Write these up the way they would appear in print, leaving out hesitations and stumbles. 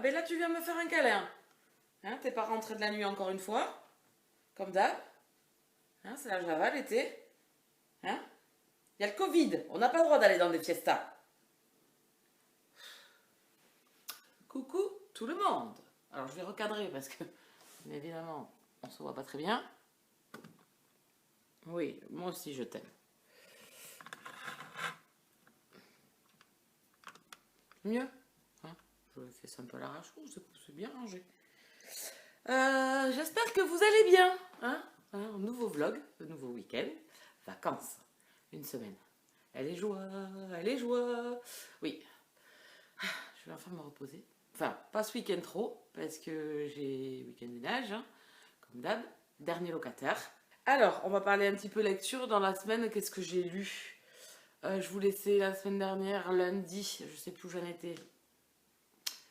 ben là tu viens me faire un câlin. Hein, t'es pas rentré de la nuit encore une fois, comme d'hab. Hein, c'est la Java l'été. Hein? Il y a le Covid, on n'a pas le droit d'aller dans des fiestas. Coucou tout le monde. Alors je vais recadrer parce que, bien évidemment, on se voit pas très bien. Oui, moi aussi je t'aime. Mieux, hein? Je fais ça un peu à l'arrache, c'est bien rangé. J'espère que vous allez bien. Hein? Un nouveau vlog, un nouveau week-end, vacances, une semaine. Elle est joie, elle est joie. Oui, je vais enfin me reposer. Enfin, pas ce week-end trop, parce que j'ai week-end ménage, hein, comme d'hab, dernier locataire. Alors, on va parler un petit peu lecture dans la semaine. Qu'est-ce que j'ai lu? Je vous laissais la semaine dernière, lundi, je sais plus où j'en étais.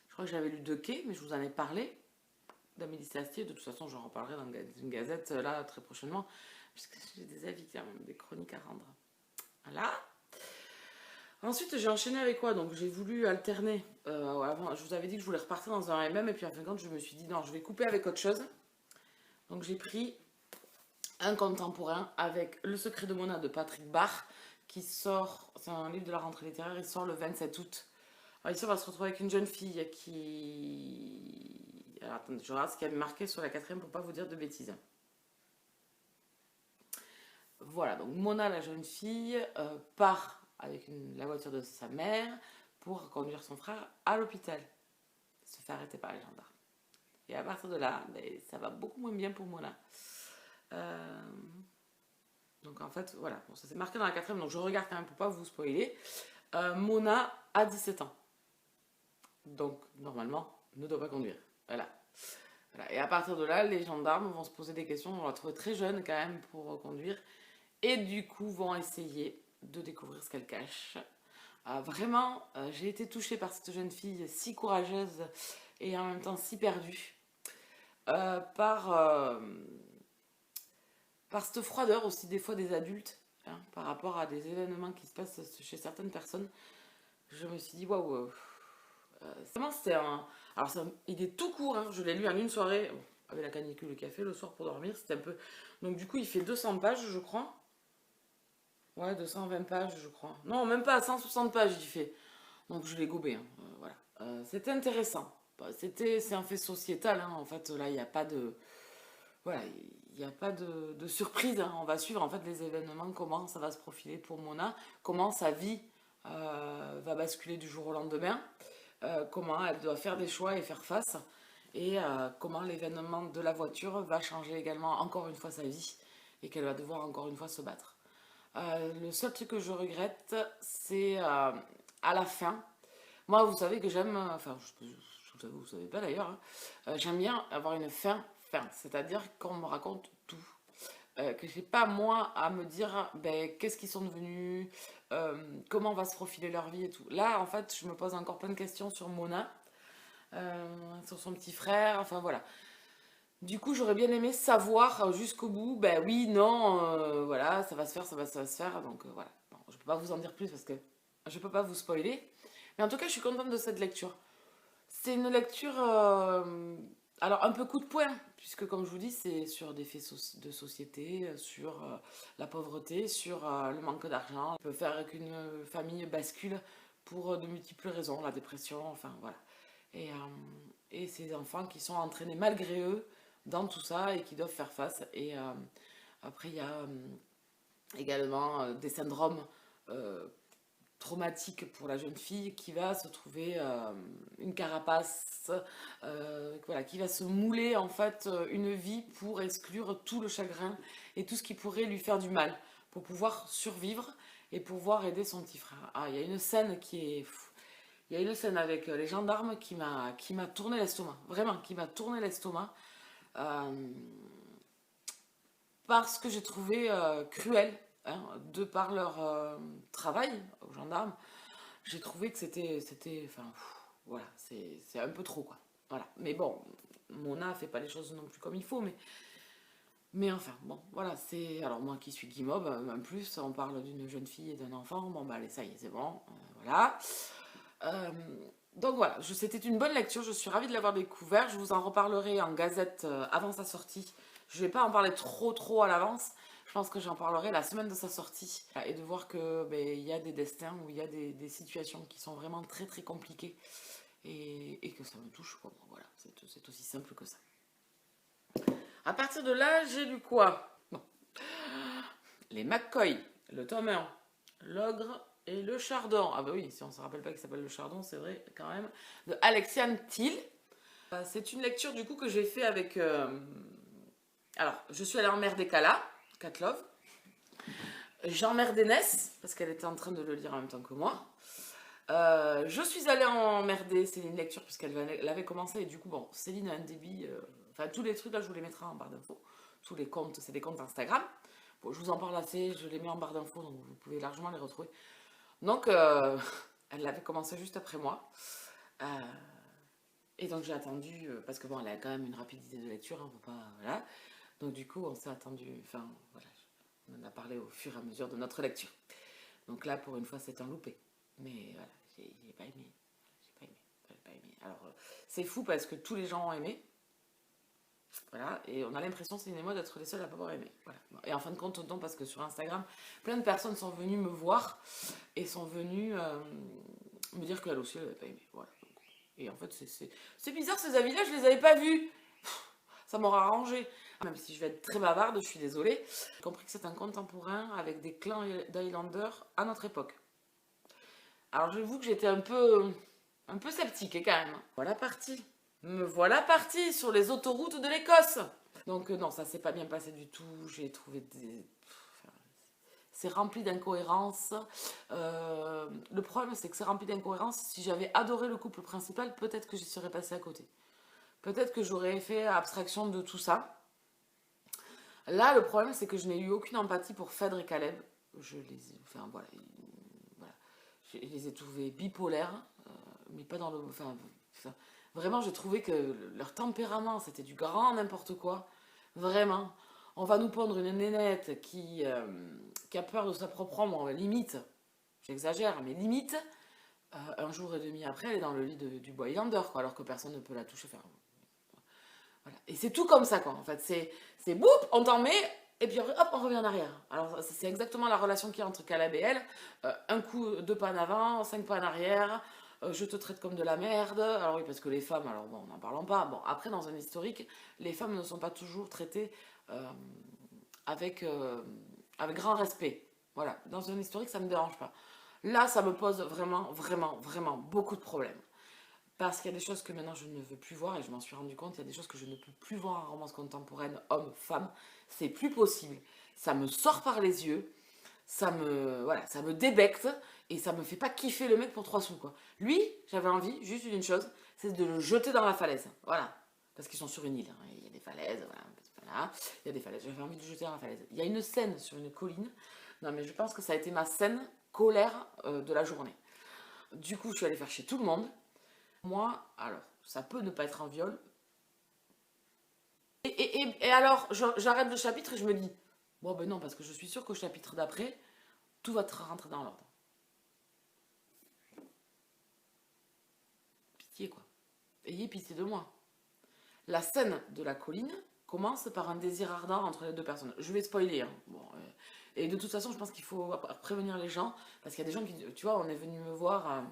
Je crois que j'avais lu De Quai, mais je vous en ai parlé. D'Amélie Sastier, de toute façon, j'en reparlerai dans une gazette là très prochainement, puisque j'ai des avis quand même, des chroniques à rendre. Voilà. Ensuite, j'ai enchaîné avec quoi? Donc, j'ai voulu alterner. Avant, je vous avais dit que je voulais repartir dans un MM, et puis en fin de compte, je me suis dit non, je vais couper avec autre chose. Donc, j'ai pris un contemporain avec Le secret de Mona de Patrick Barr, qui sort, c'est un livre de la rentrée littéraire, il sort le 27 août. Alors, ici, on va se retrouver avec une jeune fille qui. Alors, attendez, je regarde ce qu'il y avait marqué sur la quatrième pour pas vous dire de bêtises. Voilà, donc Mona, la jeune fille, part avec la voiture de sa mère pour conduire son frère à l'hôpital. Se fait arrêter par les gendarmes. Et à partir de là, ben, ça va beaucoup moins bien pour Mona. Donc en fait, voilà, bon, ça s'est marqué dans la quatrième, donc je regarde quand même pour pas vous spoiler. Mona a 17 ans. Donc normalement, ne doit pas conduire. Voilà. Voilà. Et à partir de là, les gendarmes vont se poser des questions, on va la trouver très jeune quand même pour conduire. Et du coup, vont essayer de découvrir ce qu'elle cache. Vraiment, j'ai été touchée par cette jeune fille si courageuse et en même temps si perdue. Par cette froideur aussi des fois des adultes, hein, par rapport à des événements qui se passent chez certaines personnes. Je me suis dit, waouh, vraiment c'est un... Alors il est tout court, hein, je l'ai lu en une soirée, bon, avec la canicule, le café, le soir pour dormir, c'était un peu... Donc du coup il fait 200 pages je crois. Ouais, 220 pages je crois. Non, même pas, 160 pages il fait. Donc je l'ai gobé, hein, voilà. C'était intéressant. C'est un fait sociétal, hein, en fait, là il n'y a pas de... Voilà, il n'y a pas de surprise, hein. On va suivre en fait les événements, comment ça va se profiler pour Mona, comment sa vie va basculer du jour au lendemain, comment elle doit faire des choix et faire face, et comment l'événement de la voiture va changer également encore une fois sa vie, et qu'elle va devoir encore une fois se battre. Le seul truc que je regrette, c'est à la fin. Moi, vous savez que j'aime, enfin, vous ne savez pas d'ailleurs, hein, j'aime bien avoir une fin, c'est-à-dire qu'on me raconte tout. Que j'ai pas moi à me dire ben, qu'est-ce qu'ils sont devenus, comment va se profiler leur vie et tout. Là, en fait, je me pose encore plein de questions sur Mona, sur son petit frère, enfin voilà. Du coup, j'aurais bien aimé savoir jusqu'au bout, ben oui, non, voilà, ça va se faire, ça va se faire, donc voilà. Bon, je peux pas vous en dire plus parce que je peux pas vous spoiler. Mais en tout cas, je suis contente de cette lecture. C'est une lecture, alors un peu coup de poing, puisque comme je vous dis, c'est sur des faits de société, sur la pauvreté, sur le manque d'argent. On peut faire qu'une famille bascule pour de multiples raisons, la dépression, enfin voilà. Et, euh, et ces enfants qui sont entraînés malgré eux dans tout ça et qui doivent faire face. Et après, il y a également des syndromes euh, traumatique pour la jeune fille qui va se trouver une carapace, voilà, qui va se mouler en fait une vie pour exclure tout le chagrin et tout ce qui pourrait lui faire du mal, pour pouvoir survivre et pouvoir aider son petit frère. Ah, il y a une scène qui est... Il y a une scène avec les gendarmes qui m'a tourné l'estomac, vraiment, qui m'a tourné l'estomac, euh, parce que j'ai trouvé cruel, hein, de par leur travail aux gendarmes, j'ai trouvé que enfin, voilà, c'est un peu trop, quoi. Voilà. Mais bon, Mona fait pas les choses non plus comme il faut, mais enfin, bon, voilà, c'est... Alors moi qui suis guimauve, en plus, on parle d'une jeune fille et d'un enfant, bon bah allez, ça y est, c'est bon, voilà. Euh, Donc voilà, c'était une bonne lecture, je suis ravie de l'avoir découvert. Je vous en reparlerai en gazette avant sa sortie. Je ne vais pas en parler trop à l'avance. Je pense que j'en parlerai la semaine de sa sortie. Et de voir que il y a des destins où il y a des situations qui sont vraiment très compliquées. Et que ça me touche, quoi. Bon, voilà, c'est aussi simple que ça. À partir de là, j'ai lu quoi? Bon. Les McCoy, le tome 1, l'ogre et le chardon. Ah bah oui, si on ne se rappelle pas qu'il s'appelle le chardon, c'est vrai quand même. De Alexiane Thiel. C'est une lecture du coup que j'ai fait avec... Alors, je suis allée emmerder Kala, Katlov. J'emmerdais Ness, parce qu'elle était en train de le lire en même temps que moi. Je suis allée emmerder Céline Lecture, puisqu'elle l'avait commencé. Et du coup, bon, Céline a un débit... Enfin, tous les trucs là, je vous les mettrai en barre d'infos. Tous les comptes, c'est des comptes Instagram. Bon, je vous en parle assez, je les mets en barre d'infos, donc vous pouvez largement les retrouver. Donc, elle l'avait commencé juste après moi. Et donc, j'ai attendu, parce que bon, elle a quand même une rapidité de lecture, hein, on peut pas, voilà. Donc, du coup, on s'est attendu, enfin, voilà, on en a parlé au fur et à mesure de notre lecture. Donc là, pour une fois, c'est un loupé. Mais voilà, j'ai pas aimé. J'ai pas aimé. Alors, c'est fou parce que tous les gens ont aimé. Voilà, et on a l'impression, Céline et moi, d'être les seuls à pas avoir aimé. Voilà. Et en fin de compte, non, parce que sur Instagram, plein de personnes sont venues me voir et sont venues me dire qu'elles aussi, elles n'avaient pas aimé. Voilà. Et en fait, c'est bizarre, ces avis-là, je les avais pas vus. Ça m'aura arrangé. Même si je vais être très bavarde, je suis désolée. J'ai compris que c'est un contemporain avec des clans d'Highlanders à notre époque. Alors, j'avoue que j'étais un peu sceptique, quand même. Voilà parti. Me voilà parti sur les autoroutes de l'Écosse. Donc non, ça s'est pas bien passé du tout. J'ai trouvé des... C'est rempli d'incohérences. Le problème, c'est que c'est rempli d'incohérences. Si j'avais adoré le couple principal, peut-être que j'y serais passée à côté. Peut-être que j'aurais fait abstraction de tout ça. Là, le problème, c'est que je n'ai eu aucune empathie pour Phèdre et Caleb. Je les ai... Enfin, voilà. Je les ai trouvés bipolaires, mais pas dans le... Enfin, vraiment, j'ai trouvé que leur tempérament, c'était du grand n'importe quoi. Vraiment. On va nous pondre une nénette qui a peur de sa propre ombre, limite, j'exagère, mais limite, un jour et demi après, elle est dans le lit du bois Highlander, quoi, alors que personne ne peut la toucher. Enfin, voilà. Et c'est tout comme ça, quoi. En fait, c'est boum, on t'en met, et puis hop, on revient en arrière. Alors, c'est exactement la relation qu'il y a entre Caleb et elle. Un coup, 2 pas en avant, 5 pas en arrière. Je te traite comme de la merde. Alors oui, parce que les femmes, alors bon, n'en parlons pas. Bon, après, dans un historique, les femmes ne sont pas toujours traitées avec grand respect. Voilà, dans un historique, ça ne me dérange pas. Là, ça me pose vraiment beaucoup de problèmes. Parce qu'il y a des choses que maintenant je ne veux plus voir, et je m'en suis rendu compte, il y a des choses que je ne peux plus voir en romance contemporaine, homme, femme. C'est plus possible. Ça me sort par les yeux, voilà, ça me débecte, et ça me fait pas kiffer le mec pour 3 sous, quoi. Lui, j'avais envie, juste d'une chose, c'est de le jeter dans la falaise. Voilà. Parce qu'ils sont sur une île, hein. Il y a des falaises, voilà. Il y a des falaises, j'avais envie de le jeter dans la falaise. Il y a une scène sur une colline, non mais je pense que ça a été ma scène colère de la journée. Du coup, je suis allée faire chez tout le monde. Moi, alors, ça peut ne pas être un viol. Et alors, j'arrête le chapitre et je me dis, bon ben non, parce que je suis sûre qu'au chapitre d'après, tout va rentrer dans l'ordre. Pitié, quoi. Ayez pitié de moi. La scène de la colline commence par un désir ardent entre les deux personnes. Je vais spoiler, hein. Bon, et de toute façon, je pense qu'il faut prévenir les gens, parce qu'il y a des gens qui, tu vois, on est venu me voir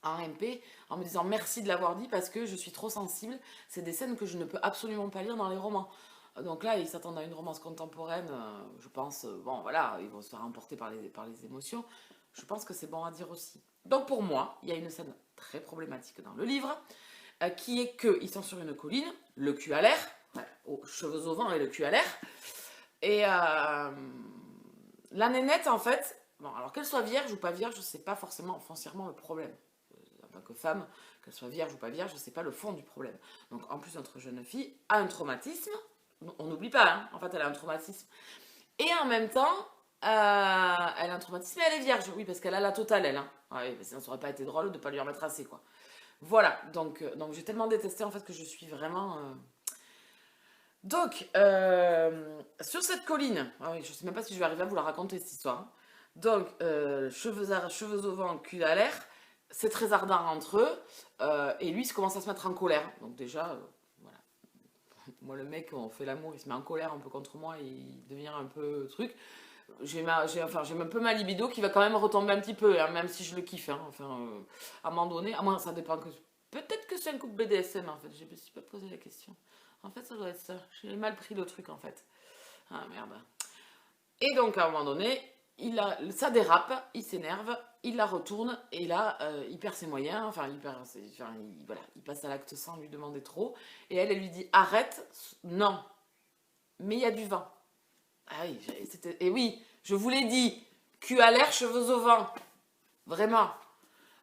en MP en me disant merci de l'avoir dit parce que je suis trop sensible. C'est des scènes que je ne peux absolument pas lire dans les romans. Donc là, ils s'attendent à une romance contemporaine, je pense, bon voilà, ils vont se faire emporter par les émotions. Je pense que c'est bon à dire aussi. Donc pour moi, il y a une scène très problématique dans le livre, qui est qu'ils sont sur une colline, le cul à l'air, aux cheveux au vent et le cul à l'air, et la nénette, en fait, bon, alors qu'elle soit vierge ou pas vierge, c'est pas forcément foncièrement le problème. En tant que femme, qu'elle soit vierge ou pas vierge, c'est pas le fond du problème. Donc en plus, notre jeune fille a un traumatisme, on n'oublie pas, hein, en fait, elle a un traumatisme. Et en même temps, elle a un traumatisme et elle est vierge. Oui, parce qu'elle a la totale, elle. Hein. Ouais, sinon, ça aurait pas été drôle de pas lui en mettre assez, quoi. Voilà, donc j'ai tellement détesté, en fait, que je suis vraiment... Donc, sur cette colline, ah oui, je sais même pas si je vais arriver à vous la raconter, cette histoire. Hein. Donc, cheveux au vent, cul à l'air, c'est très ardent entre eux, et lui, il commence à se mettre en colère. Donc déjà, voilà. Moi, le mec, on fait l'amour, il se met en colère un peu contre moi, et il devient un peu truc. J'ai un peu ma libido qui va quand même retomber un petit peu, hein, même si je le kiffe. Hein. Enfin, à un moment donné, à moi, ça dépend que. Peut-être que c'est un couple BDSM en fait, je me suis pas posé la question. En fait, ça doit être ça. J'ai mal pris le truc en fait. Ah merde. Et donc, à un moment donné, ça dérape, il s'énerve, il la retourne, et là, il perd ses moyens, enfin, voilà, il passe à l'acte sans lui demander trop, et elle lui dit, arrête, non, mais il y a du vent. Ah oui, et oui, je vous l'ai dit, cul à l'air, cheveux au vent, vraiment.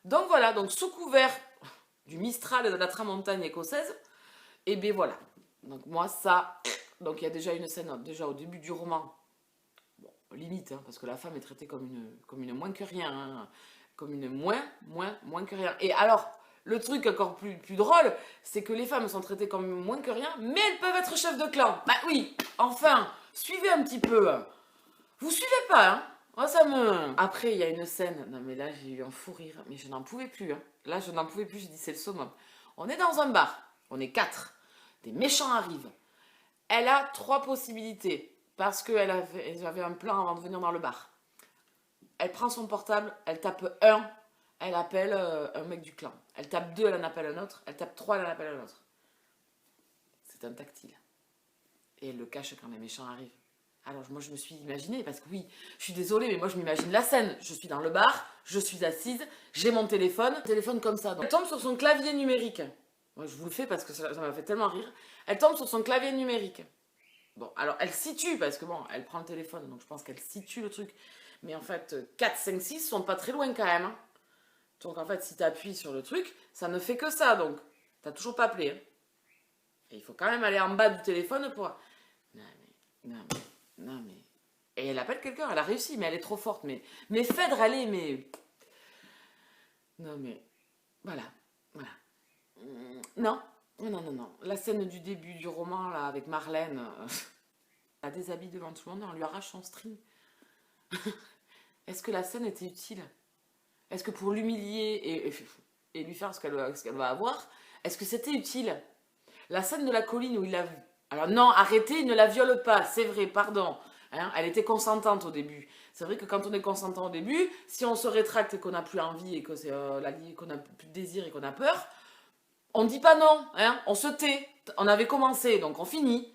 Donc voilà, donc sous couvert du Mistral et de la tramontagne écossaise, et bien voilà. Donc moi, ça, donc il y a déjà une scène, déjà au début du roman, limite, hein, parce que la femme est traitée comme une moins que rien, hein, comme une moins que rien. Et alors, le truc encore plus drôle, c'est que les femmes sont traitées comme moins que rien, mais elles peuvent être chefs de clan. Bah oui, enfin, suivez un petit peu. Vous suivez pas, hein? Moi, ça me... Après, il y a une scène, non mais là, j'ai eu un fou rire, mais je n'en pouvais plus. Hein. Là, je n'en pouvais plus, j'ai dit, c'est le summum. On est dans un bar, on est 4, des méchants arrivent. Elle a 3 possibilités parce qu'elle avait un plan avant de venir dans le bar. Elle prend son portable, elle tape 1, elle appelle un mec du clan. Elle tape 2, elle en appelle un autre. Elle tape 3, elle en appelle un autre. C'est un tactile. Et elle le cache quand les méchants arrivent. Alors moi je me suis imaginé, parce que oui, je suis désolée, mais moi je m'imagine la scène. Je suis dans le bar, je suis assise, j'ai mon téléphone comme ça. Donc, elle tombe sur son clavier numérique. Moi je vous le fais parce que ça m'a fait tellement rire. Elle tombe sur son clavier numérique. Bon, alors elle situe, parce que bon, elle prend le téléphone, donc je pense qu'elle situe le truc. Mais en fait, 4, 5, 6 sont pas très loin quand même. Hein. Donc en fait, si tu appuies sur le truc, ça ne fait que ça, donc t'as toujours pas appelé. Hein. Et il faut quand même aller en bas du téléphone pour... Non mais... Et elle appelle quelqu'un, elle a réussi, mais elle est trop forte. Mais Phèdre, elle est, mais... Non mais... Voilà. Voilà. Non. Non. La scène du début du roman, là, avec Marlène... Elle la déshabille devant tout le monde et on lui arrache son string. Est-ce que la scène était utile? Est-ce que pour l'humilier et lui faire ce qu'elle va avoir, est-ce que c'était utile? La scène de la colline où il l'a vue. Alors non, arrêtez, il ne la viole pas, c'est vrai, pardon. Hein, elle était consentante au début. C'est vrai que quand on est consentant au début, si on se rétracte et qu'on n'a plus envie et que c'est qu'on n'a plus de désir et qu'on a peur, on ne dit pas non, hein, on se tait. On avait commencé, donc on finit.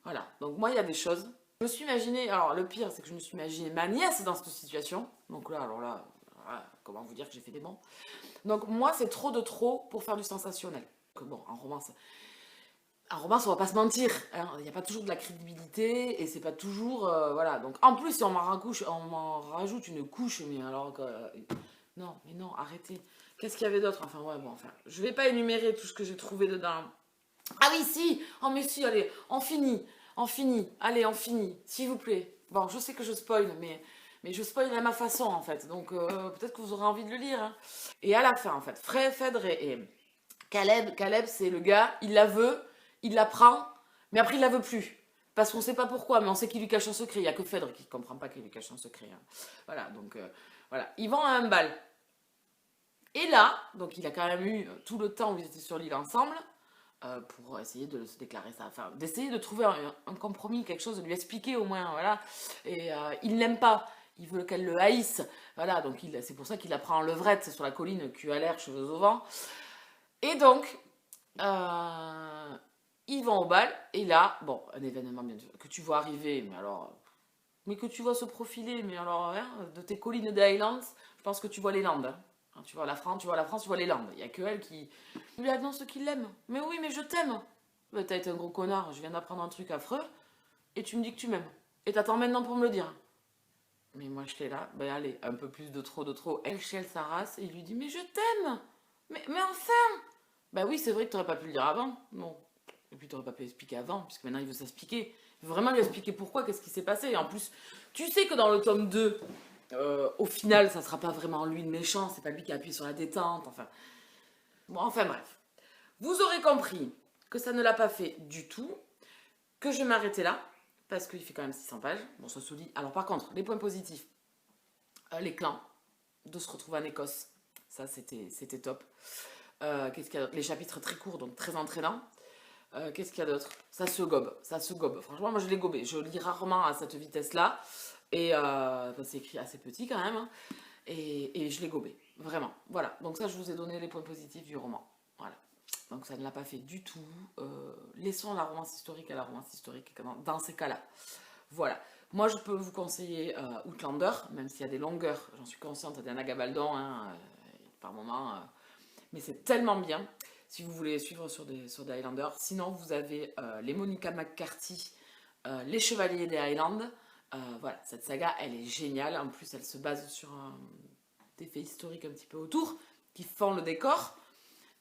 Voilà, donc moi il y a des choses. Je me suis imaginé, alors le pire c'est que je me suis imaginé ma nièce dans cette situation. Donc là, alors là, voilà, comment vous dire que j'ai fait des bons. Donc moi c'est trop de trop pour faire du sensationnel. Que bon, en romance on va pas se mentir, hein, il n'y a pas toujours de la crédibilité et c'est pas toujours, voilà. Donc en plus si on m'en rajoute une couche, mais alors que... non, mais non, arrêtez. Qu'est-ce qu'il y avait d'autre? Enfin ouais, bon, enfin, je vais pas énumérer tout ce que j'ai trouvé dedans. Ah oui, si! Oh mais si, allez, on finit, allez, on finit, s'il vous plaît. Bon, je sais que je spoil, mais je spoil à ma façon, en fait, donc peut-être que vous aurez envie de le lire. Hein. Et à la fin, en fait, Phèdre et Caleb, c'est le gars, il la veut, il la prend, mais après il la veut plus. Parce qu'on sait pas pourquoi, mais on sait qu'il lui cache un secret. Il n'y a que Phèdre qui comprend pas qu'il lui cache un secret. Hein. Voilà, donc voilà. Ils vont à un bal. Et là, donc il a quand même eu tout le temps où ils étaient sur l'île ensemble, pour essayer de se déclarer ça, enfin d'essayer de trouver un compromis, quelque chose, de lui expliquer au moins, voilà. Et il l'aime pas, il veut qu'elle le haïsse, voilà, donc c'est pour ça qu'il la prend en levrette sur la colline, cul à l'air, cheveux au vent. Et donc, ils vont au bal, et là, bon, un événement bien sûr, que tu vois arriver, mais que tu vois se profiler, mais alors, hein, de tes collines des Highlands, je pense que tu vois les Landes. Hein. Tu vois la France, tu vois les Landes. Il n'y a que elle qui lui annonce qu'il l'aime. Mais oui, mais je t'aime. Mais t'as été un gros connard, je viens d'apprendre un truc affreux, et tu me dis que tu m'aimes. Et t'attends maintenant pour me le dire. Mais moi, je l'ai là, ben allez, un peu plus de trop. Elle chiale sa race, et il lui dit, mais je t'aime. Mais enfin. Ben oui, c'est vrai que t'aurais pas pu le dire avant. Bon. Et puis t'aurais pas pu expliquer avant, puisque maintenant il veut s'expliquer. Il veut vraiment lui expliquer pourquoi, qu'est-ce qui s'est passé. Et en plus, tu sais que dans le tome 2, au final, ça sera pas vraiment lui le méchant, c'est pas lui qui appuie sur la détente, enfin... Bon, enfin bref. Vous aurez compris que ça ne l'a pas fait du tout, que je m'arrêtais là, parce qu'il fait quand même 600 pages. Bon, ça se lit. Alors par contre, les points positifs, les clans, de se retrouver en Écosse, Ça, c'était top. Qu'est-ce qu'il y a d'autre? Les chapitres très courts, donc très entraînants. Qu'est-ce qu'il y a d'autre? Ça se gobe, ça se gobe. Franchement, moi je l'ai gobé. Je lis rarement à cette vitesse-là. Et c'est écrit assez petit quand même, hein. Et je l'ai gobé, vraiment. Voilà, donc ça je vous ai donné les points positifs du roman. Voilà, donc ça ne l'a pas fait du tout. Laissons la romance historique à la romance historique dans ces cas-là. Voilà, moi je peux vous conseiller Outlander, même s'il y a des longueurs, j'en suis consciente, d'Anna Gabaldon, hein, par moment, mais c'est tellement bien si vous voulez suivre sur des Highlanders. Sinon, vous avez les Monica McCarthy, les Chevaliers des Highlands. Voilà, cette saga, elle est géniale. En plus, elle se base sur des faits historiques un petit peu autour, qui font le décor.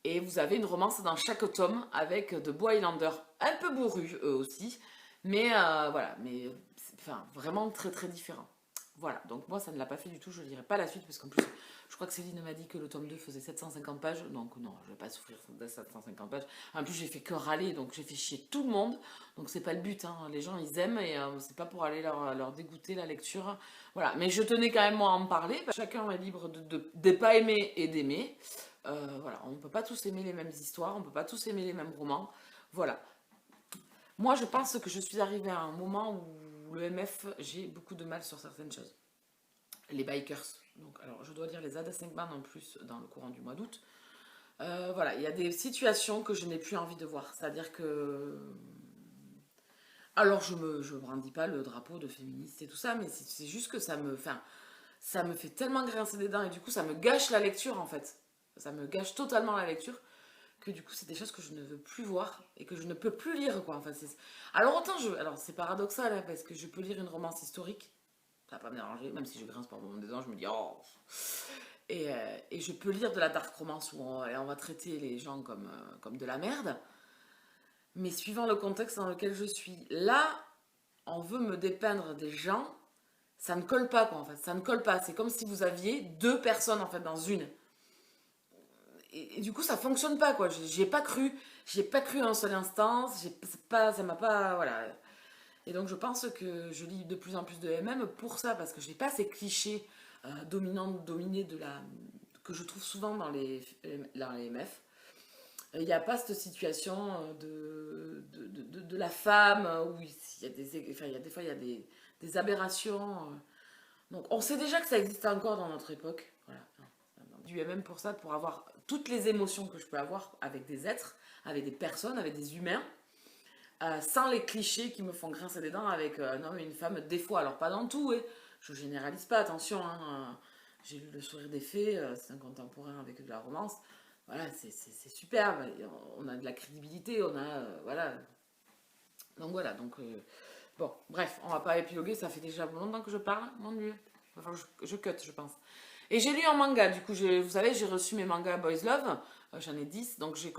Et vous avez une romance dans chaque tome avec de beaux Highlanders, un peu bourrus eux aussi. Mais voilà, mais enfin, vraiment très très différent. Voilà, donc moi ça ne l'a pas fait du tout, je ne lirai pas la suite parce qu'en plus je crois que Céline m'a dit que le tome 2 faisait 750 pages, donc non, je ne vais pas souffrir de 750 pages. En plus j'ai fait que râler, donc j'ai fait chier tout le monde, donc c'est pas le but, hein. Les gens ils aiment et c'est pas pour aller leur dégoûter la lecture. Voilà, mais je tenais quand même moi à en parler, chacun est libre de pas aimer et d'aimer. Voilà, on ne peut pas tous aimer les mêmes histoires, on ne peut pas tous aimer les mêmes romans, voilà. Moi je pense que je suis arrivée à un moment où le MF, j'ai beaucoup de mal sur certaines choses. Les bikers. Donc, alors, je dois lire les Ada 5 en plus dans le courant du mois d'août. Voilà, il y a des situations que je n'ai plus envie de voir. C'est-à-dire que. Alors, je brandis pas le drapeau de féministe et tout ça, mais c'est juste que ça me fait tellement grincer des dents et du coup, ça me gâche la lecture en fait. Ça me gâche totalement la lecture que du coup, c'est des choses que je ne veux plus voir et que je ne peux plus lire quoi. Enfin, alors, alors, c'est paradoxal hein, parce que je peux lire une romance historique, ça va pas me déranger, même si je grince par moments des dents, je me dis oh. Et je peux lire de la dark romance où on va traiter les gens comme de la merde, mais suivant le contexte dans lequel je suis, là, on veut me dépeindre des gens, ça ne colle pas quoi en fait, ça ne colle pas. C'est comme si vous aviez deux personnes en fait dans une. Et du coup, ça fonctionne pas quoi. J'y ai pas cru un seul instant. Ça m'a pas, voilà. Et donc je pense que je lis de plus en plus de MM pour ça, parce que j'ai pas ces clichés dominants, dominés que je trouve souvent dans les MF. Il n'y a pas cette situation de la femme où il y a des fois il y a des aberrations. Donc on sait déjà que ça existe encore dans notre époque. Voilà. Du MM pour ça, pour avoir toutes les émotions que je peux avoir avec des êtres, avec des personnes, avec des humains. Sans les clichés qui me font grincer des dents avec un homme et une femme, des fois, alors pas dans tout, je généralise pas, attention, hein, j'ai lu Le Sourire des Fées, c'est un contemporain avec de la romance, voilà, c'est superbe, on a de la crédibilité, on a, voilà, donc, bon, bref, on va pas épiloguer, ça fait déjà longtemps que je parle, mon dieu, enfin, je cut, je pense. Et j'ai lu un manga, du coup, vous savez, j'ai reçu mes mangas Boys Love, j'en ai 10, donc j'ai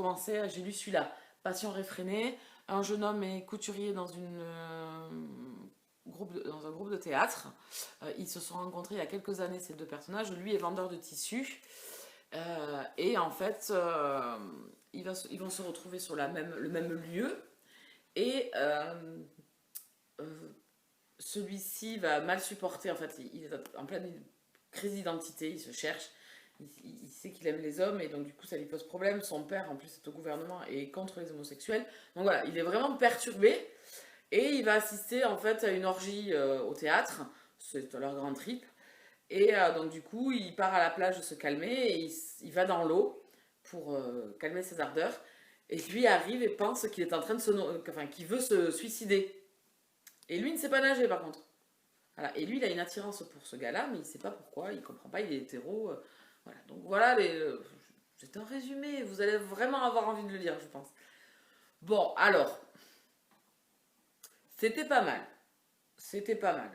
lu celui-là, Passion réfrénée. Un jeune homme est couturier dans dans un groupe de théâtre. Ils se sont rencontrés il y a quelques années, ces deux personnages. Lui est vendeur de tissus. Et en fait, ils vont se retrouver sur le même lieu. Et celui-ci va mal supporter. En fait, il est en pleine crise d'identité. Il se cherche. Il sait qu'il aime les hommes et donc du coup ça lui pose problème. Son père en plus est au gouvernement et est contre les homosexuels. Donc voilà, il est vraiment perturbé et il va assister en fait à une orgie au théâtre. C'est leur grand trip. Et donc du coup il part à la plage se calmer et il va dans l'eau pour calmer ses ardeurs. Et lui arrive et pense qu'il est en train qu'il veut se suicider. Et lui ne sait pas nager par contre. Voilà. Et lui il a une attirance pour ce gars-là mais il ne sait pas pourquoi, il comprend pas, il est hétéro. Voilà, donc voilà, c'est un résumé, vous allez vraiment avoir envie de le lire, je pense. Bon, alors, c'était pas mal. C'était pas mal.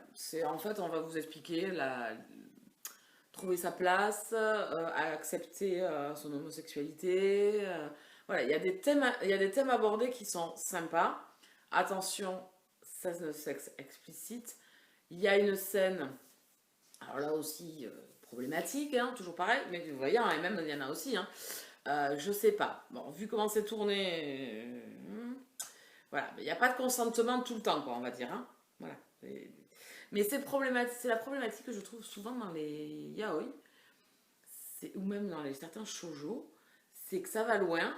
En fait, on va vous expliquer trouver sa place, accepter son homosexualité. Voilà, il y a des thèmes abordés qui sont sympas. Attention, ça c'est sexe explicite. Il y a une scène, alors là aussi problématique, hein, toujours pareil, mais vous voyez, et même il y en a aussi. Hein. Je sais pas. Bon, vu comment c'est tourné, voilà, il n'y a pas de consentement tout le temps, quoi, on va dire. Hein. Voilà. Mais c'est la problématique que je trouve souvent dans les yaoi. ou même dans certains shoujo, c'est que ça va loin.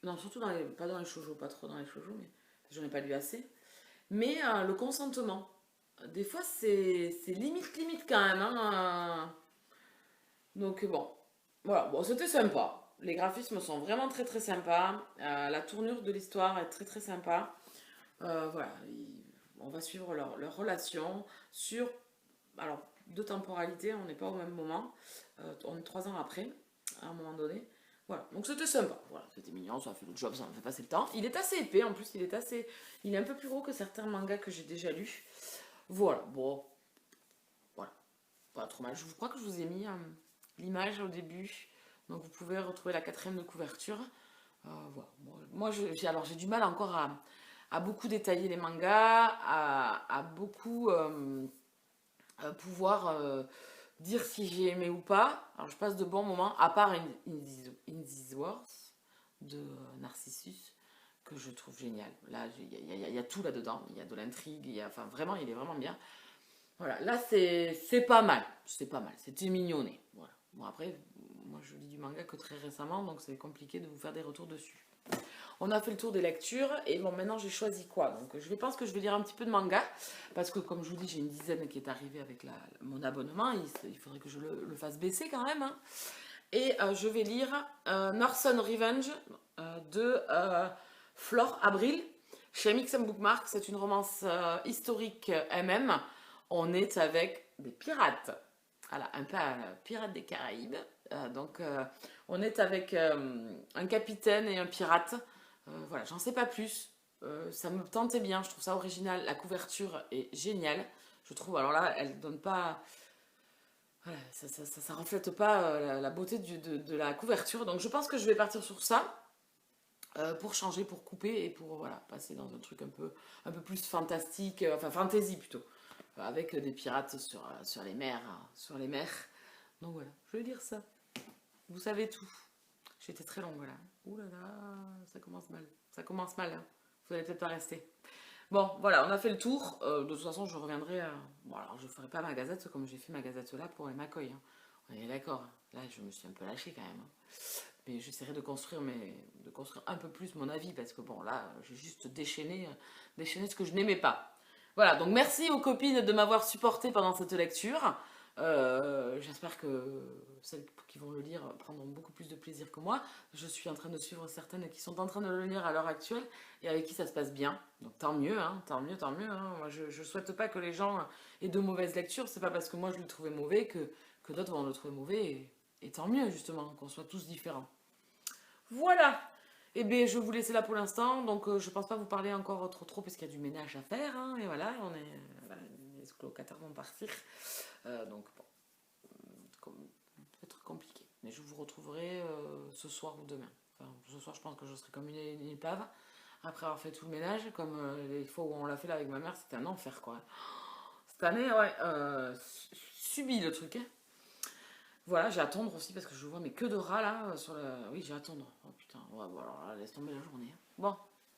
Non, surtout pas dans les shoujo, pas trop dans les shoujo, mais j'en ai pas lu assez. Mais le consentement, des fois c'est limite quand même, hein. Donc bon, voilà, bon, c'était sympa. Les graphismes sont vraiment très sympas. La tournure de l'histoire est très sympa. Voilà, on va suivre leur relation sur, alors, deux temporalités, on n'est pas au même moment. On est 3 ans après, à un moment donné. Voilà, donc c'était sympa. Voilà, c'était mignon, ça a fait le job, ça m'a fait passer le temps. Il est assez épais en plus, il est un peu plus gros que certains mangas que j'ai déjà lus. Voilà, bon, voilà, pas trop mal. Je crois que je vous ai mis l'image au début, donc vous pouvez retrouver la 4e de couverture. Voilà. Bon, moi, j'ai du mal encore à beaucoup détailler les mangas, à beaucoup pouvoir dire si j'ai aimé ou pas. Alors, je passe de bons moments, à part In This Wars de Narcissus, que je trouve génial. Là, il y a tout là-dedans. Il y a de l'intrigue, enfin, vraiment, il est vraiment bien. Voilà, là, c'est pas mal. C'est pas mal. C'était mignonné. Voilà. Bon, après, moi, je lis du manga que très récemment, donc c'est compliqué de vous faire des retours dessus. On a fait le tour des lectures et bon, maintenant j'ai choisi quoi. Donc je pense que je vais lire un petit peu de manga parce que comme je vous dis, j'ai une dizaine qui est arrivée avec mon abonnement. Il faudrait que je le fasse baisser quand même, hein. Et je vais lire Northern Revenge de Flore Abril chez Mix Bookmark. C'est une romance historique MM. On est avec des pirates. Voilà, un peu pirate des Caraïbes. Donc on est avec un capitaine et un pirate. Voilà, j'en sais pas plus. Ça me tentait bien, je trouve ça original. La couverture est géniale, je trouve. Alors là, elle donne pas. Voilà, ça reflète pas la beauté de la couverture. Donc je pense que je vais partir sur ça pour changer, pour couper et pour voilà, passer dans un truc un peu plus fantastique, enfin fantasy plutôt, avec des pirates sur les mers, hein, sur les mers. Donc voilà, je vais dire ça. Vous savez tout. J'ai été très longue là. Ouh là là, ça commence mal. Ça commence mal, hein. Vous allez peut-être pas rester. Bon, voilà, on a fait le tour. De toute façon, je reviendrai. Bon, alors je ferai pas ma gazette comme j'ai fait ma gazette là pour les Macoy, hein. On est d'accord. Là, je me suis un peu lâchée quand même, hein. Mais j'essaierai de construire un peu plus mon avis parce que bon, là, j'ai juste déchaîné ce que je n'aimais pas. Voilà, donc merci aux copines de m'avoir supporté pendant cette lecture. J'espère que celles qui vont le lire prendront beaucoup plus de plaisir que moi. Je suis en train de suivre certaines qui sont en train de le lire à l'heure actuelle et avec qui ça se passe bien. Donc tant mieux, hein, tant mieux, tant mieux, hein. Moi, je souhaite pas que les gens aient de mauvaises lectures. C'est pas parce que moi je le trouvais mauvais que d'autres vont le trouver mauvais. Et tant mieux justement qu'on soit tous différents. Voilà. Eh bien, je vais vous laisser là pour l'instant. Donc, je pense pas vous parler encore trop parce qu'il y a du ménage à faire, hein. Et voilà, les locataires vont partir. Donc, bon, peut-être compliqué. Mais je vous retrouverai ce soir ou demain. Enfin, ce soir, je pense que je serai comme une épave. Après avoir fait tout le ménage, comme les fois où on l'a fait là avec ma mère, c'était un enfer, quoi. Cette année, ouais, subi le truc, hein. Voilà, j'ai à attendre aussi parce que je vois mes queues de rats là sur le. Oui, j'ai à attendre. Oh putain, ouais, bon, alors là, laisse tomber la journée, hein. Bon,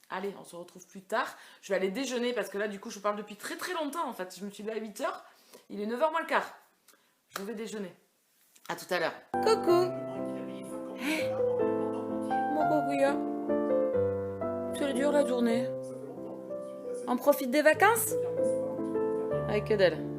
allez, on se retrouve plus tard. Je vais aller déjeuner parce que là, du coup, je parle depuis très longtemps en fait. Je me suis levée à 8h, il est 9h moins le quart. Je vais déjeuner. À tout à l'heure. Coucou. Hey, mon cocuya. C'est dur la journée. On profite des vacances? Avec que dalle.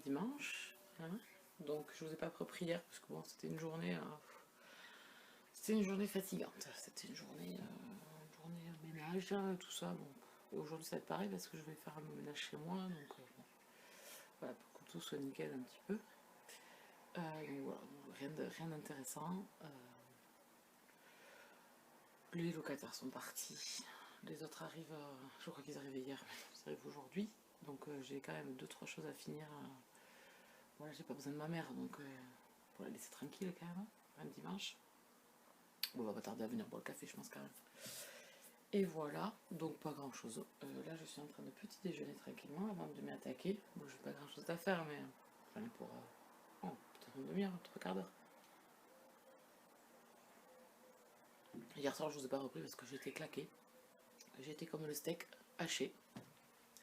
dimanche. Hein. Donc je vous ai pas repris hier parce que bon, c'était une journée fatigante. C'était une journée ménage, tout ça. Bon. Et aujourd'hui ça va être pareil parce que je vais faire le ménage chez moi. Donc bon. Voilà, pour que tout soit nickel un petit peu. Donc voilà, rien d'intéressant. Les locataires sont partis. Les autres arrivent, je crois qu'ils arrivaient hier, mais ils arrivent aujourd'hui. Donc j'ai quand même 2-3 choses à finir. Voilà, j'ai pas besoin de ma mère, donc pour la laisser tranquille quand même, un dimanche. Bon, on va pas tarder à venir boire le café, je pense quand même. Et voilà, donc pas grand chose. Là, je suis en train de petit déjeuner tranquillement avant de m'attaquer. Bon, j'ai pas grand chose à faire, mais j'en ai pour peut-être une demi-heure, 3 quarts d'heure. Hier soir, je vous ai pas repris parce que j'étais claquée. J'étais comme le steak haché.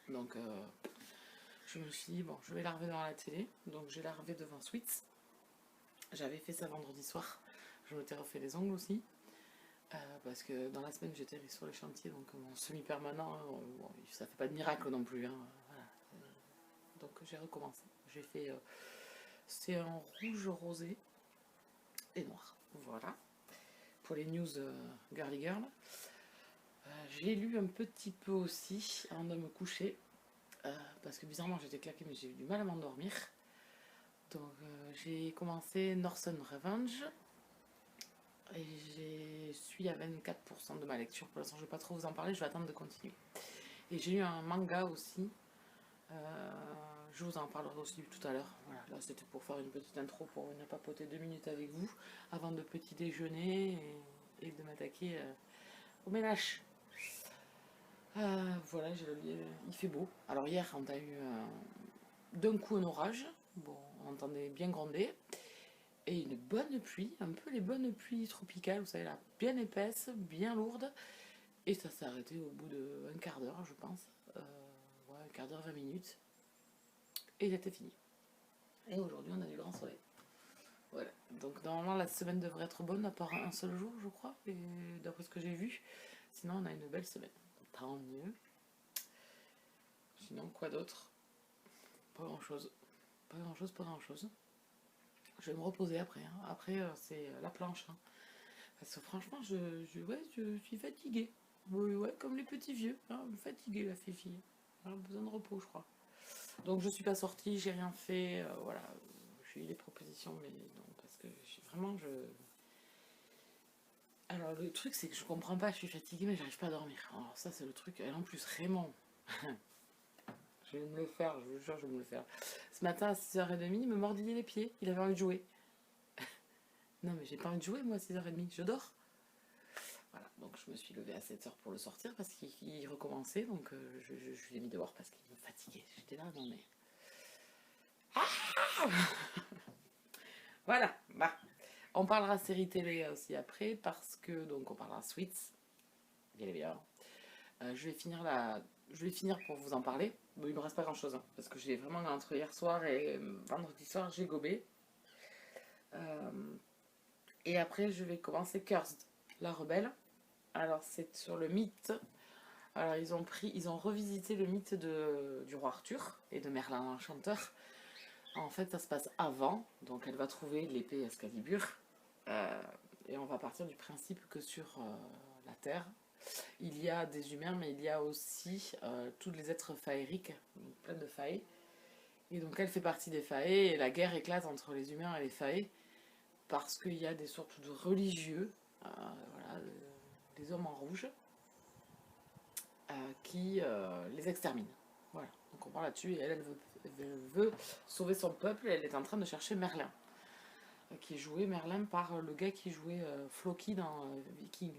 Donc, je me suis dit, bon, je vais larver devant la télé. Donc, j'ai larvé devant Sweets. J'avais fait ça vendredi soir. Je m'étais refait les ongles aussi. Parce que dans la semaine, j'étais sur les chantiers. Donc, mon semi-permanent, bon, ça fait pas de miracle non plus. Hein, voilà. Donc, j'ai recommencé. J'ai fait. C'est un rouge rosé et noir. Voilà. Pour les news girly girl. J'ai lu un petit peu aussi avant de me coucher. Parce que bizarrement, j'étais claquée, mais j'ai eu du mal à m'endormir. Donc j'ai commencé Northern Revenge et je suis à 24% de ma lecture. Pour l'instant, je ne vais pas trop vous en parler, je vais attendre de continuer. Et j'ai eu un manga aussi. Je vous en parlerai aussi tout à l'heure. Voilà, là c'était pour faire une petite intro pour venir papoter 2 minutes avec vous avant de petit déjeuner et de m'attaquer au ménage. Voilà, il fait beau. Alors hier, on a eu d'un coup un orage. Bon, on entendait bien gronder. Et une bonne pluie, un peu les bonnes pluies tropicales, vous savez là, bien épaisse, bien lourde. Et ça s'est arrêté au bout d'un quart d'heure, je pense. Ouais, un quart d'heure, 20 minutes. Et c'était fini. Et aujourd'hui, on a du grand soleil. Voilà. Donc normalement, la semaine devrait être bonne, à part un seul jour, je crois. Et d'après ce que j'ai vu. Sinon, on a une belle semaine. Donc, tant mieux. Sinon, quoi d'autre? Pas grand-chose. Pas grand-chose, pas grand-chose. Je vais me reposer après. Hein. Après, c'est la planche. Hein. Parce que franchement, je suis fatiguée. Oui, ouais, comme les petits vieux. Hein, fatiguée, la fille. J'ai besoin de repos, je crois. Donc, je suis pas sortie, j'ai rien fait. Voilà. J'ai eu des propositions, mais non, parce que vraiment, Alors, le truc, c'est que je comprends pas. Je suis fatiguée, mais j'arrive pas à dormir. Alors, ça, c'est le truc. Et en plus, Raymond. Je vais me le faire, je vous jure, je vais me le faire. Ce matin, à 6h30, il me mordillait les pieds. Il avait envie de jouer. Non, mais j'ai pas envie de jouer, moi, à 6h30. Je dors. Voilà, donc je me suis levée à 7h pour le sortir parce qu'il recommençait. Donc je l'ai mis dehors parce qu'il me fatiguait. J'étais là, non mais. Ah voilà, bah. On parlera série télé aussi après parce que, donc on parlera Sweets, bien et bien. Je vais finir pour vous en parler. Bon, il me reste pas grand chose hein, parce que j'ai vraiment entre hier soir et vendredi soir, j'ai gobé. Et après, je vais commencer Cursed, la rebelle. Alors, c'est sur le mythe. Alors, ils ont revisité le mythe du roi Arthur et de Merlin l'Enchanteur. En fait, ça se passe avant, donc elle va trouver l'épée Excalibur. Et on va partir du principe que sur la Terre, il y a des humains, mais il y a aussi tous les êtres faériques, plein de faées. Et donc, elle fait partie des faées, et la guerre éclate entre les humains et les faées, parce qu'il y a des sortes de religieux, voilà, des hommes en rouge, qui les exterminent. Voilà, donc on parle là-dessus, et elle veut sauver son peuple, et elle est en train de chercher Merlin, qui est joué Merlin par le gars qui jouait Floki dans Viking.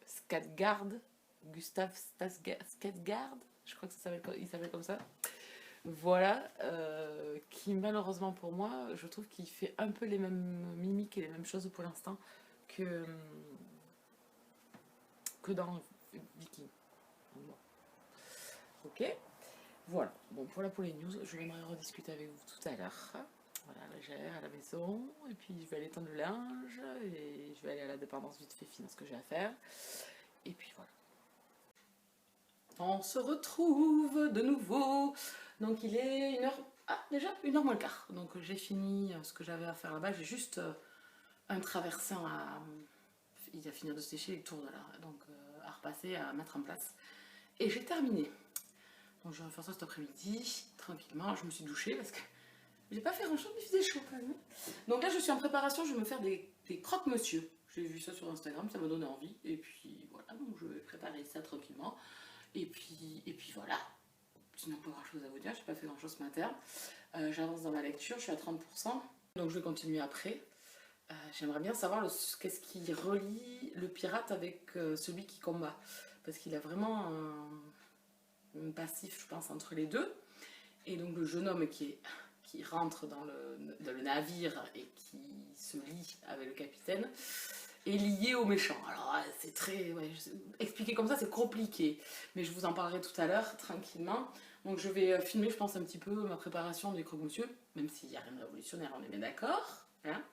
Skarsgård, Gustav Skarsgård, je crois que il s'appelle comme ça. Voilà, qui malheureusement pour moi, je trouve qu'il fait un peu les mêmes mimiques et les mêmes choses pour l'instant que dans Viking. Bon. Ok, voilà. Bon, voilà pour les news. Je viendrai rediscuter avec vous tout à l'heure. Voilà, là j'ai à la maison, et puis je vais aller tendre le linge, et je vais aller à la dépendance vite fait finir ce que j'ai à faire. Et puis voilà. On se retrouve de nouveau. Donc il est 1h... Ah, déjà 1h moins le quart. Donc j'ai fini ce que j'avais à faire là-bas. J'ai juste un traversin à... Il va finir de sécher les tours de là. Donc à repasser, à mettre en place. Et j'ai terminé. Donc je vais faire ça cet après-midi, tranquillement. Je me suis douchée parce que j'ai pas fait grand-chose, mais il faisait chaud quand même. Donc là je suis en préparation, je vais me faire des croque-monsieur. J'ai vu ça sur Instagram, ça m'a donné envie. Et puis voilà, donc je vais préparer ça tranquillement. Et puis voilà. Sinon, pas grand chose à vous dire, j'ai pas fait grand chose ce matin. J'avance dans ma lecture, je suis à 30%. Donc je vais continuer après. J'aimerais bien savoir qu'est-ce qui relie le pirate avec celui qui combat. Parce qu'il a vraiment un passif, je pense, entre les deux. Et donc le jeune homme qui rentre dans le navire et qui se lie avec le capitaine est lié au méchant. Alors c'est très... Ouais, expliquer comme ça c'est compliqué, mais je vous en parlerai tout à l'heure tranquillement. Donc je vais filmer je pense un petit peu ma préparation du croque-monsieur, même s'il n'y a rien de révolutionnaire, on est bien d'accord, hein.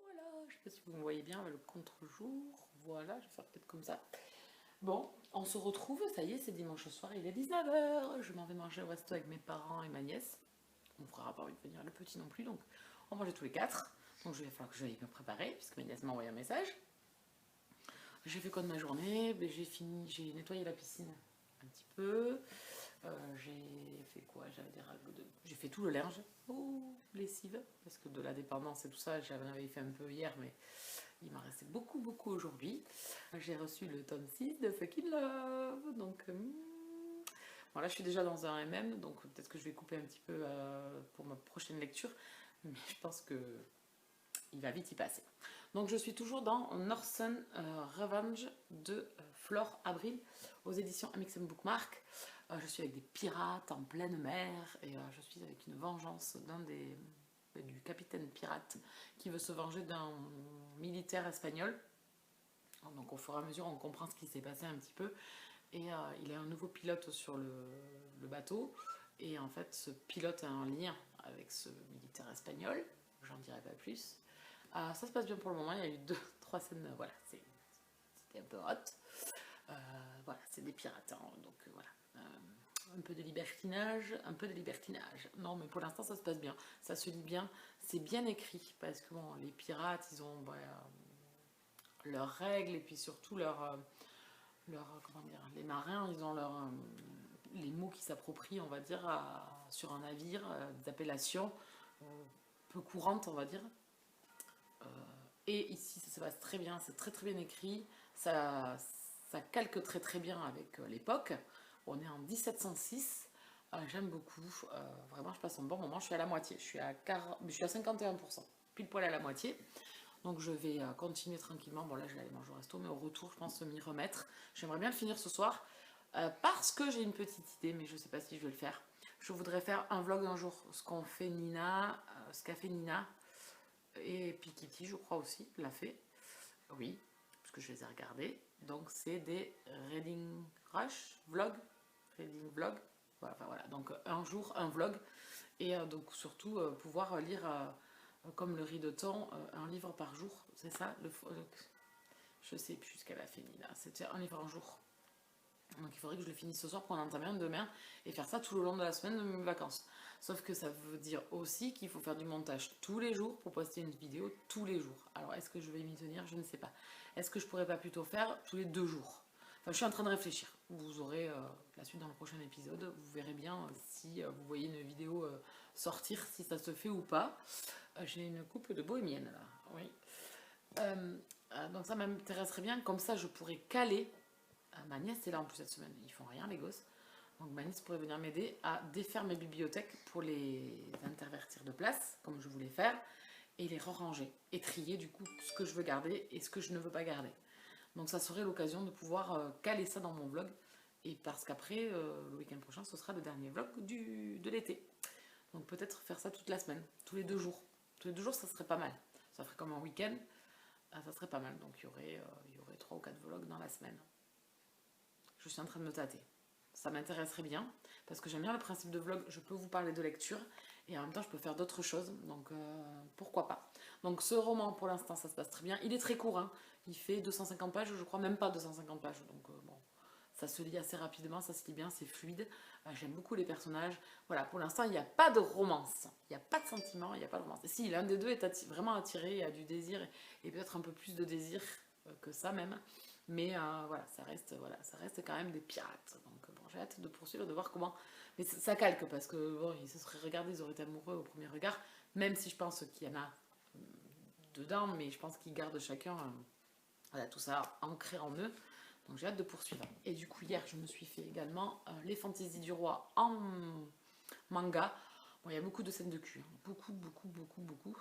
Voilà, je sais pas si vous me voyez bien avec le contre-jour. Voilà, je vais faire peut-être comme ça. Bon, on se retrouve, ça y est, c'est dimanche soir, il est 19h. Je m'en vais manger au resto avec mes parents et ma nièce. Mon frère n'a pas envie de venir, le petit non plus, donc on mangeait tous les quatre. Donc il va falloir que j'aille me préparer, puisque ma nièce m'a envoyé un message. J'ai fait quoi de ma journée? J'ai fini, j'ai nettoyé la piscine un petit peu. J'ai fait quoi? J'ai fait tout le linge. Oh, lessive, parce que de la dépendance et tout ça, j'en avais fait un peu hier, mais il m'en restait beaucoup, beaucoup aujourd'hui. J'ai reçu le tome 6 de Fucking Love, donc bon, là je suis déjà dans un MM, donc peut-être que je vais couper un petit peu pour ma prochaine lecture, mais je pense que il va vite y passer. Donc je suis toujours dans Northern Revenge de Flore Abril aux éditions Amixem Bookmark. Je suis avec des pirates en pleine mer et je suis avec une vengeance du capitaine pirate qui veut se venger d'un militaire espagnol. Donc au fur et à mesure on comprend ce qui s'est passé un petit peu et il y a un nouveau pilote sur le bateau et en fait ce pilote a un lien avec ce militaire espagnol, j'en dirai pas plus. Ça se passe bien pour le moment, il y a eu 2-3 scènes, voilà, c'était un peu hot. Voilà, c'est des pirates, hein, donc voilà. Un peu de libertinage, un peu de libertinage. Non, mais pour l'instant, ça se passe bien. Ça se lit bien. C'est bien écrit parce que bon, les pirates, ils ont leurs règles et puis surtout comment dire, les marins, ils ont les mots qui s'approprient, on va dire, sur un navire, des appellations peu courantes, on va dire. Et ici, ça se passe très bien, c'est très très bien écrit. Ça calque très très bien avec l'époque. On est en 1706. J'aime beaucoup. Vraiment, je passe un bon moment. Je suis à la moitié. Je suis à 51%. Pile poil à la moitié. Donc je vais continuer tranquillement. Bon là, je vais aller manger au resto, mais au retour, je pense m'y remettre. J'aimerais bien le finir ce soir. Parce que j'ai une petite idée, mais je ne sais pas si je vais le faire. Je voudrais faire un vlog un jour. Ce qu'a fait Nina. Et Pikiti, je crois aussi, l'a fait. Oui, parce que je les ai regardés. Donc c'est des Reading Rush vlog, Reading vlog. Voilà, enfin, voilà. Donc un jour un vlog et donc surtout pouvoir lire comme le riz de thon un livre par jour. C'est ça je sais plus ce qu'elle a fait Nina. C'était un livre un jour. Donc il faudrait que je le finisse ce soir pour en entamer un demain et faire ça tout le long de la semaine de mes vacances. Sauf que ça veut dire aussi qu'il faut faire du montage tous les jours pour poster une vidéo tous les jours. Alors est-ce que je vais m'y tenir? Je ne sais pas. Est-ce que je pourrais pas plutôt faire tous les 2 jours? Enfin, je suis en train de réfléchir. Vous aurez la suite dans le prochain épisode. Vous verrez bien si vous voyez une vidéo sortir, si ça se fait ou pas. J'ai une coupe de bohémienne là. Oui. Donc ça m'intéresserait bien. Comme ça, je pourrais caler. Ma nièce est là en plus cette semaine. Ils font rien les gosses. Donc ma nièce pourrait venir m'aider à défaire mes bibliothèques pour les intervertir de place, comme je voulais faire, et les ranger. Et trier du coup ce que je veux garder et ce que je ne veux pas garder. Donc ça serait l'occasion de pouvoir caler ça dans mon vlog. Et parce qu'après, le week-end prochain, ce sera le dernier vlog de l'été. Donc peut-être faire ça toute la semaine, tous les 2 jours. Tous les 2 jours, ça serait pas mal. Ça ferait comme un week-end, ça serait pas mal. Donc il y aurait 3 ou 4 vlogs dans la semaine. Je suis en train de me tâter. Ça m'intéresserait bien, parce que j'aime bien le principe de vlog. Je peux vous parler de lecture, et en même temps, je peux faire d'autres choses. Donc pourquoi pas. Donc ce roman, pour l'instant, ça se passe très bien. Il est très court, hein. Il fait 250 pages, je crois, même pas 250 pages. Donc bon, ça se lit assez rapidement, ça se lit bien, c'est fluide. J'aime beaucoup les personnages. Voilà, pour l'instant, il n'y a pas de romance. Il n'y a pas de sentiment, il n'y a pas de romance. Et si, l'un des deux est vraiment attiré à du désir, et peut-être un peu plus de désir que ça même. Mais voilà, ça reste quand même des pirates. Donc bon, j'ai hâte de poursuivre, de voir comment. Mais ça calque, parce que bon, ils se seraient regardés, ils auraient été amoureux au premier regard. Même si je pense qu'il y en a dedans, mais je pense qu'ils gardent chacun voilà, tout ça ancré en eux. Donc j'ai hâte de poursuivre. Et du coup, hier, je me suis fait également Les Fantaisies du Roi en manga. Bon, il y a beaucoup de scènes de cul. Hein. Beaucoup, beaucoup, beaucoup, beaucoup.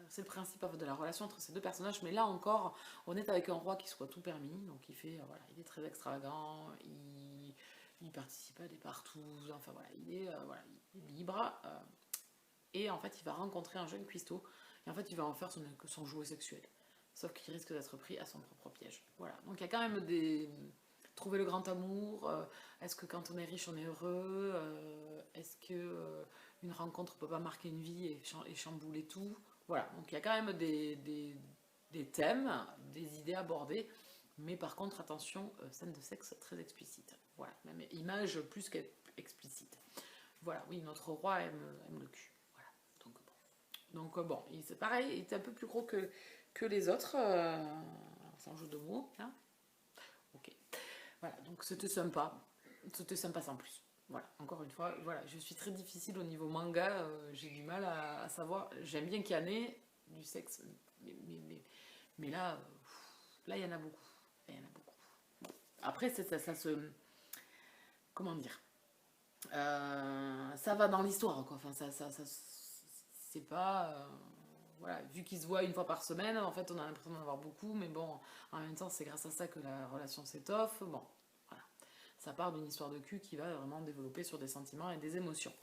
C'est le principe de la relation entre ces deux personnages. Mais là encore, on est avec un roi qui soit tout permis. Donc il fait, voilà, il est très extravagant. Il participe à des partout. Enfin voilà, il est libre. Et en fait, il va rencontrer un jeune cuistot. Et en fait, il va en faire son jouet sexuel. Sauf qu'il risque d'être pris à son propre piège. Voilà. Donc il y a quand même des... Trouver le grand amour. Est-ce que quand on est riche, on est heureux? Est-ce que une rencontre peut pas marquer une vie et chambouler tout? Voilà. Donc il y a quand même des thèmes, des idées abordées. Mais par contre, attention, scène de sexe très explicite. Voilà. Même image plus qu'explicite. Voilà. Oui, notre roi aime le cul. Voilà. Donc bon, c'est pareil, il est un peu plus gros que les autres. Sans jeu de mots, hein. Ok. Voilà, donc c'était sympa. C'était sympa sans plus. Voilà, encore une fois, voilà, je suis très difficile au niveau manga. J'ai du mal à savoir. J'aime bien qu'il y en ait du sexe, mais là, il y en a beaucoup. Il y en a beaucoup. Bon. Après, ça se... Comment dire? Ça va dans l'histoire, quoi. Enfin, c'est pas... voilà, vu qu'ils se voient une fois par semaine, en fait, on a l'impression d'en avoir beaucoup, mais bon, en même temps, c'est grâce à ça que la relation s'étoffe. Bon, voilà. Ça part d'une histoire de cul qui va vraiment développer sur des sentiments et des émotions.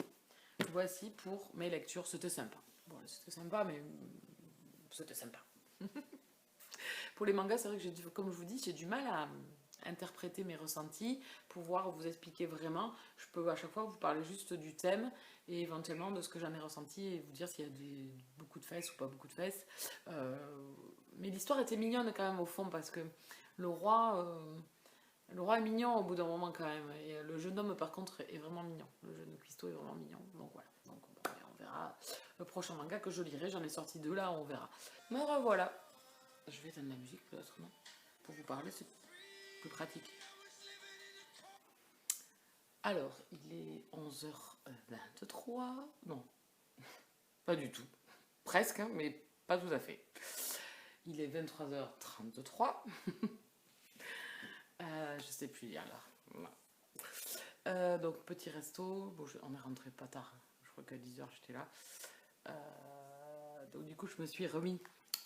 Voici pour mes lectures, c'était sympa. Bon, c'était sympa, mais c'était sympa. Pour les mangas, c'est vrai que, comme je vous dis, j'ai du mal à interpréter mes ressentis, pouvoir vous expliquer vraiment. Je peux à chaque fois vous parler juste du thème et éventuellement de ce que j'en ai ressenti et vous dire s'il y a beaucoup de fesses ou pas beaucoup de fesses. Mais l'histoire était mignonne quand même au fond, parce que le roi est mignon au bout d'un moment quand même, et le jeune homme par contre est vraiment mignon. Le jeune cuistot est vraiment mignon, donc voilà. Donc bon, on verra le prochain manga que je lirai. J'en ai sorti 2 là, on verra. Mais revoilà. Je vais éteindre la musique peut-être, non? Pour vous parler, c'est plus pratique. Alors, il est 11h23. Non, pas du tout. Presque, hein, mais pas tout à fait. Il est 23h33. Je sais plus lire là. Donc, petit resto. Bon, on est rentré pas tard. Je crois qu'à 10h, j'étais là. Donc, du coup, je me suis remis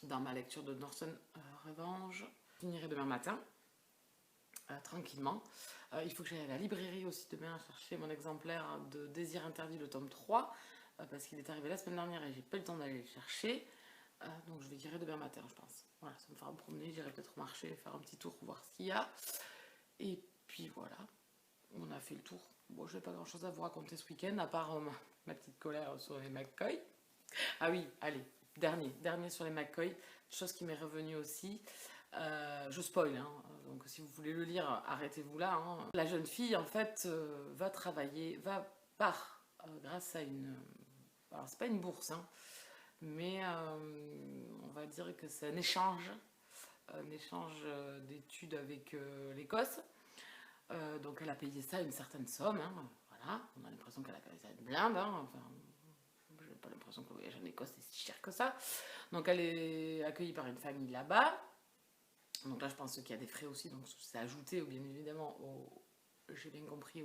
dans ma lecture de Northern Revenge. Je finirai demain matin. Tranquillement. Il faut que j'aille à la librairie aussi demain chercher mon exemplaire de Désir interdit, le tome 3, parce qu'il est arrivé la semaine dernière et j'ai pas eu le temps d'aller le chercher. Donc je vais tirer demain matin, je pense. Voilà, ça me fera me promener, j'irai peut-être marcher, faire un petit tour, voir ce qu'il y a. Et puis voilà, on a fait le tour. Bon, je n'ai pas grand-chose à vous raconter ce week-end, à part ma petite colère sur les McCoy. Ah oui, allez, dernier sur les McCoy, chose qui m'est revenue aussi. Je spoil, hein, donc si vous voulez le lire, arrêtez-vous là, hein. La jeune fille, en fait, va travailler, part grâce à une... Alors, c'est pas une bourse, hein, mais on va dire que c'est un échange d'études avec l'Écosse. Donc elle a payé ça une certaine somme, hein, voilà. On a l'impression qu'elle a payé ça une blinde, hein, enfin, j'ai pas l'impression que le voyage en Écosse est si cher que ça. Donc elle est accueillie par une famille là-bas. Donc là je pense qu'il y a des frais aussi, donc c'est ajouté bien évidemment j'ai bien compris,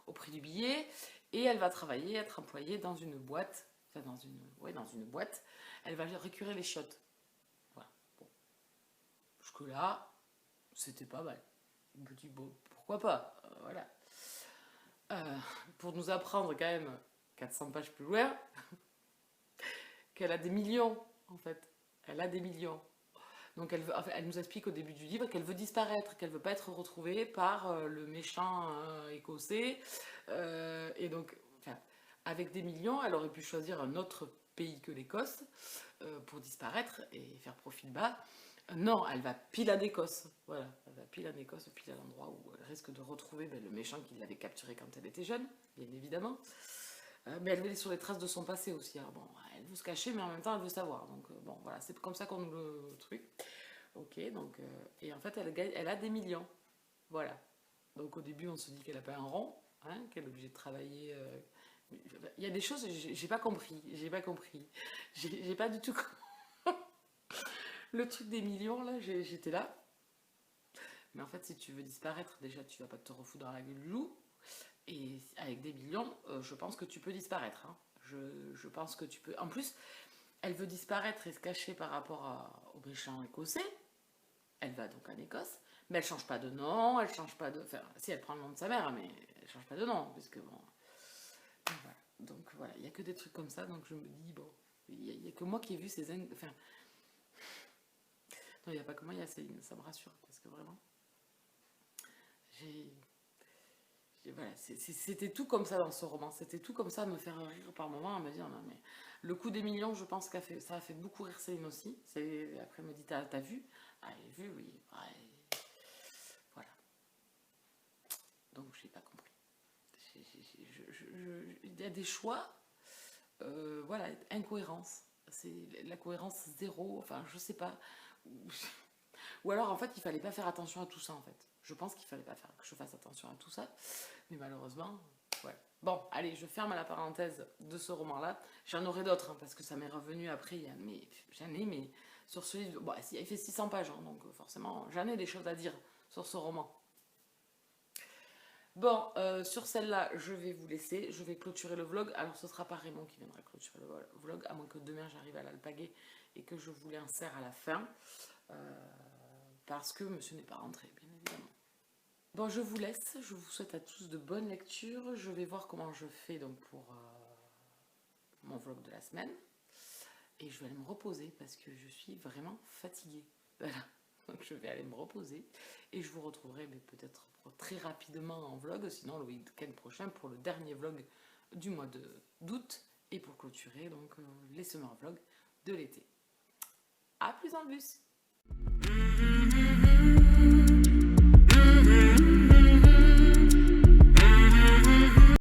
au prix du billet. Et elle va travailler, être employée dans une boîte, enfin dans une boîte. Elle va récurer les chiottes. Voilà. Bon. Jusque-là, c'était pas mal. Je me dis, bon, pourquoi pas, voilà. Pour nous apprendre quand même 400 pages plus loin qu'elle a des millions, en fait. Elle a des millions. Donc elle nous explique au début du livre qu'elle veut disparaître, qu'elle veut pas être retrouvée par le méchant écossais. Et donc, enfin, avec des millions, elle aurait pu choisir un autre pays que l'Écosse pour disparaître et faire profil bas. Non, elle va pile en Écosse. Voilà, elle va pile en Écosse, pile à l'endroit où elle risque de retrouver le méchant qui l'avait capturée quand elle était jeune, bien évidemment. Mais elle veut aller sur les traces de son passé aussi. Alors bon, elle veut se cacher, mais en même temps, elle veut savoir. Donc bon, voilà, c'est comme ça qu'on nous le truc. Ok, donc... et en fait, elle a des millions. Voilà. Donc au début, on se dit qu'elle n'a pas un rond, hein, qu'elle est obligée de travailler... Il y a des choses, j'ai pas compris. J'ai pas compris. J'ai pas du tout... Le truc des millions, là, j'étais là. Mais en fait, si tu veux disparaître, déjà, tu vas pas te refouler dans la gueule du loup. Et avec des millions, je pense que tu peux disparaître, hein. Je pense que tu peux... En plus, elle veut disparaître et se cacher par rapport au méchant écossais. Elle va donc en Écosse. Mais elle change pas de nom, elle change pas de... Enfin, si, elle prend le nom de sa mère, mais elle change pas de nom, puisque bon... Donc voilà, il n'y a que des trucs comme ça, donc je me dis, bon... Il n'y a que moi qui ai vu ces... Enfin... Non, il n'y a pas que moi, il y a Céline, ça me rassure, parce que vraiment... Voilà, c'était tout comme ça dans ce roman, c'était tout comme ça à me faire rire par moments, à me dire, non mais... Le coup des millions, je pense que ça a fait beaucoup rire Céline aussi. Après, elle me dit, t'as vu? Ah, j'ai vu, oui. Ouais. Voilà. Donc, j'ai pas compris. Il y a des choix, voilà, incohérence. C'est la cohérence zéro, enfin, je sais pas. Ou alors, en fait, il fallait pas faire attention à tout ça, en fait. Je pense qu'il fallait pas faire que je fasse attention à tout ça. Mais malheureusement, ouais. Bon, allez, je ferme la parenthèse de ce roman-là. J'en aurai d'autres, hein, parce que ça m'est revenu après. J'en ai, mais sur ce livre... Bon, il fait 600 pages, hein, donc forcément, j'en ai des choses à dire sur ce roman. Bon, sur celle-là, je vais vous laisser. Je vais clôturer le vlog. Alors, ce sera pas Raymond qui viendra clôturer le vlog, à moins que demain, j'arrive à l'alpaguer et que je vous l'insère à la fin. Parce que monsieur n'est pas rentré, bien évidemment. Bon, je vous laisse. Je vous souhaite à tous de bonnes lectures. Je vais voir comment je fais donc pour mon vlog de la semaine. Et je vais aller me reposer parce que je suis vraiment fatiguée. Voilà. Donc je vais aller me reposer. Et je vous retrouverai peut-être très rapidement en vlog, sinon le week-end prochain pour le dernier vlog du mois d'août. Et pour clôturer donc les summer vlogs de l'été. A plus en plus!